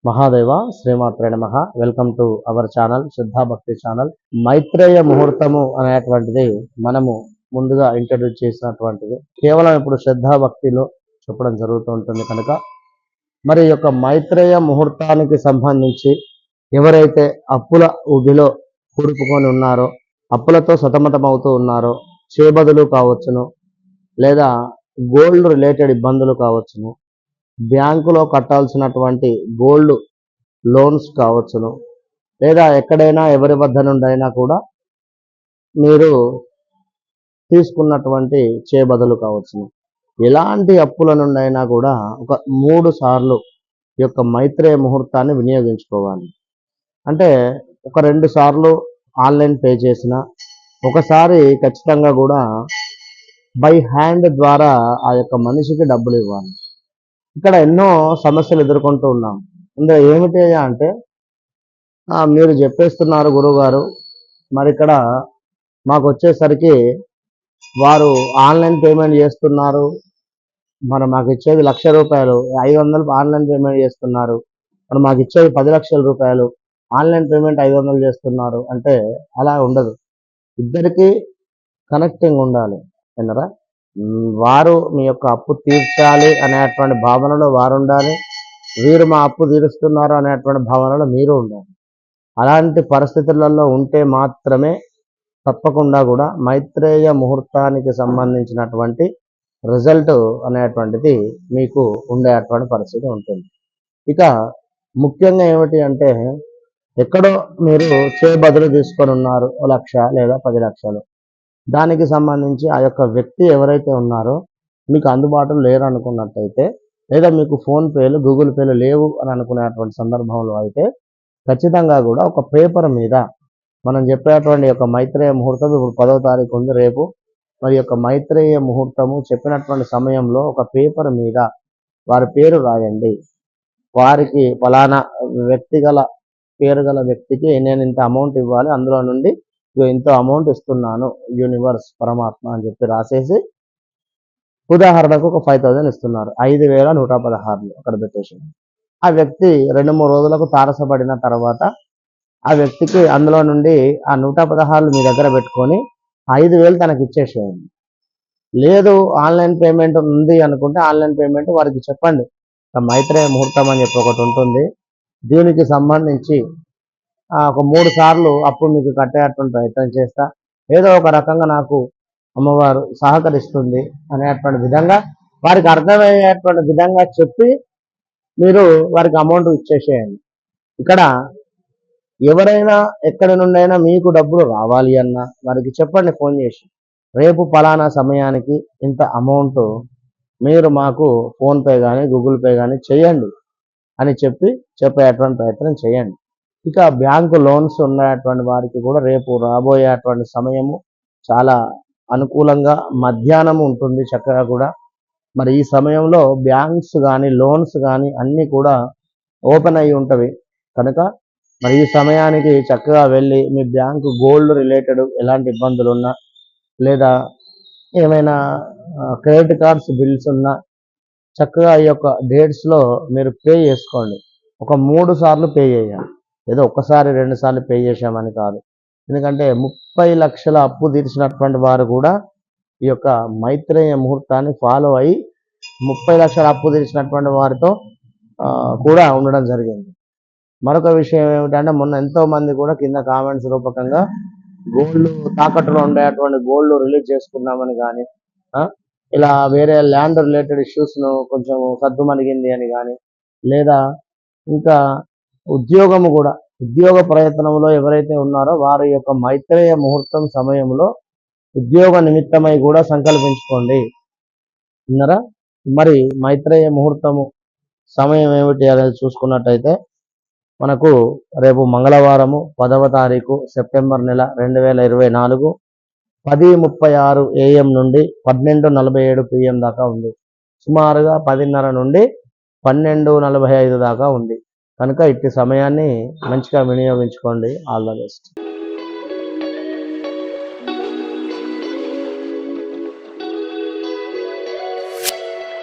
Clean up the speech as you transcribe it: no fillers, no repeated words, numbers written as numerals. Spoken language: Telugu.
మహాదేవ శ్రీమాత్రే నమః. వెల్కమ్ టు అవర్ ఛానల్ శ్రద్ధా భక్తి ఛానల్. మైత్రేయ ముహూర్తము అనేటువంటిది మనము ముందుగా ఇంట్రడ్యూస్ చేసినటువంటిది. కేవలం ఇప్పుడు శ్రద్ధా భక్తిలో చెప్పడం జరుగుతూ ఉంటుంది కనుక మరి యొక్క మైత్రేయ ముహూర్తానికి సంబంధించి ఎవరైతే అప్పుల ఊబిలో కూడుకుని ఉన్నారో, అప్పులతో సతమతమవుతూ ఉన్నారో, చేబదులు కావచ్చును, లేదా గోల్డ్ రిలేటెడ్ ఇబ్బందులు కావచ్చును, బ్యాంకులో కట్టాల్సినటువంటి గోల్డ్ లోన్స్ కావచ్చును, లేదా ఎక్కడైనా ఎవరి వద్ద నుండైనా కూడా మీరు తీసుకున్నటువంటి చేబదులు కావచ్చును, ఎలాంటి అప్పుల నుండైనా కూడా ఒక 3 సార్లు ఈ యొక్క మైత్రేయ ముహూర్తాన్ని వినియోగించుకోవాలి. అంటే ఒక 2 సార్లు ఆన్లైన్ పే చేసిన, ఒకసారి ఖచ్చితంగా కూడా బై హ్యాండ్ ద్వారా ఆ యొక్క మనిషికి డబ్బులు ఇవ్వాలి. ఇక్కడ ఎన్నో సమస్యలు ఎదుర్కొంటూ ఉన్నాం. అందులో ఏమిటి అంటే మీరు చెప్పేస్తున్నారు గురువుగారు, మరి ఇక్కడ మాకు వచ్చేసరికి వారు ఆన్లైన్ పేమెంట్ చేస్తున్నారు, మరి మాకు ఇచ్చేది ₹1,00,000, 500 ఆన్లైన్ పేమెంట్ చేస్తున్నారు, మరి మాకు ఇచ్చేది 10 లక్షల రూపాయలు, ఆన్లైన్ పేమెంట్ 500 చేస్తున్నారు అంటే అలా ఉండదు. ఇద్దరికి కనెక్టింగ్ ఉండాలి విన్నరా. వారు మీ యొక్క అప్పు తీర్చాలి అనేటువంటి భావనలో వారు ఉండాలి, వీరు మా అప్పు తీరుస్తున్నారు అనేటువంటి భావనలో మీరు ఉండాలి. అలాంటి పరిస్థితులలో ఉంటే మాత్రమే తప్పకుండా కూడా మైత్రేయ ముహూర్తానికి సంబంధించినటువంటి రిజల్ట్ అనేటువంటిది మీకు ఉండేటువంటి పరిస్థితి ఉంటుంది. ఇక ముఖ్యంగా ఏమిటి అంటే ఎక్కడో మీరు బదులు తీసుకొని ఉన్నారు, 1,00,000 లేదా 10 లక్షలు, దానికి సంబంధించి ఆ యొక్క వ్యక్తి ఎవరైతే ఉన్నారో మీకు అందుబాటులో లేరు అనుకున్నట్టయితే, లేదా మీకు ఫోన్పేలు గూగుల్ పేలు లేవు అని అనుకునేటువంటి సందర్భంలో అయితే ఖచ్చితంగా కూడా ఒక పేపర్ మీద మనం చెప్పేటువంటి యొక్క మైత్రేయ ముహూర్తం ఇప్పుడు 10వ తారీఖు ఉంది రేపు. మరి యొక్క మైత్రేయ ముహూర్తము చెప్పినటువంటి సమయంలో ఒక పేపర్ మీద వారి పేరు రాయండి. వారికి ఫలానా పేరు గల వ్యక్తికి నేను ఇంత అమౌంట్ ఇవ్వాలి, అందులో నుండి ఇంత అమౌంట్ ఇస్తున్నాను యూనివర్స్ పరమాత్మ అని చెప్పి రాసేసి, ఉదాహరణకు ఒక 5,000 ఇస్తున్నారు, 5,116 అక్కడ పెట్టేసి ఆ వ్యక్తి 2-3 రోజులకు తారసపడిన తర్వాత ఆ వ్యక్తికి అందులో నుండి ఆ 116 మీ దగ్గర పెట్టుకొని 5,000 తనకి ఇచ్చేసేయండి. లేదు ఆన్లైన్ పేమెంట్ ఉంది అనుకుంటే ఆన్లైన్ పేమెంట్ వారికి చెప్పండి, మైత్రేయ ముహూర్తం అని చెప్పి ఒకటి ఉంటుంది, దీనికి సంబంధించి ఒక 3 సార్లు అప్పు మీకు కట్టేటువంటి ప్రయత్నం చేస్తా, ఏదో ఒక రకంగా నాకు అమ్మవారు సహకరిస్తుంది అనేటువంటి విధంగా వారికి అర్థమయ్యేటువంటి విధంగా చెప్పి మీరు వారికి అమౌంట్ ఇచ్చేసేయండి. ఇక్కడ ఎవరైనా ఎక్కడి నుండైనా మీకు డబ్బులు రావాలి అన్నా వారికి చెప్పండి, ఫోన్ చేసి రేపు పలానా సమయానికి ఇంత అమౌంట్ మీరు మాకు ఫోన్పే కానీ గూగుల్ పే కానీ చేయండి అని చెప్పేటువంటి ప్రయత్నం చేయండి. ఇక బ్యాంకు లోన్స్ ఉన్నటువంటి వారికి కూడా రేపు రాబోయేటువంటి సమయము చాలా అనుకూలంగా మధ్యాహ్నం ఉంటుంది చక్కగా కూడా. మరి ఈ సమయంలో బ్యాంక్స్ కానీ లోన్స్ కానీ అన్నీ కూడా ఓపెన్ అయ్యి ఉంటవి కనుక మరి ఈ సమయానికి చక్కగా వెళ్ళి మీ బ్యాంకు గోల్డ్ రిలేటెడ్ ఎలాంటి ఇబ్బందులు ఉన్నా, లేదా ఏమైనా క్రెడిట్ కార్డ్స్ బిల్స్ ఉన్నా చక్కగా ఈ యొక్క డేట్స్లో మీరు పే చేసుకోండి. ఒక 3 సార్లు పే చేయాలి, ఏదో ఒకసారి 2 సార్లు పే చేసామని కాదు. ఎందుకంటే 30 లక్షల అప్పు తీర్చినటువంటి వారు కూడా ఈ యొక్క మైత్రేయ ముహూర్తాన్ని ఫాలో అయ్యి 30 లక్షల అప్పు తీర్చినటువంటి వారితో కూడా ఉండడం జరిగింది. మరొక విషయం ఏమిటంటే మొన్న ఎంతో మంది కూడా కింద కామెంట్స్ రూపకంగా గోల్డ్ తాకట్టులో ఉండేటువంటి గోల్డ్ రిలీజ్ చేసుకున్నామని కానీ, ఇలా వేరే ల్యాండ్ రిలేటెడ్ ఇష్యూస్ను కొంచెం సద్దుమణిగింది అని కానీ, లేదా ఇంకా ఉద్యోగ ప్రయత్నంలో ఎవరైతే ఉన్నారో వారి యొక్క మైత్రేయ ముహూర్తం సమయంలో ఉద్యోగ నిమిత్తమై కూడా సంకల్పించుకోండి విన్నారా. మరి మైత్రేయ ముహూర్తము సమయం ఏమిటి అనేది చూసుకున్నట్టయితే మనకు రేపు మంగళవారము 10వ తారీఖు సెప్టెంబర్ నెల 2024 10:36 AM నుండి 12:47 PM దాకా ఉంది. సుమారుగా 10:30 నుండి 12:45 దాకా ఉంది కనుక ఇట్టి సమయాన్ని మంచిగా వినియోగించుకోండి. All the best.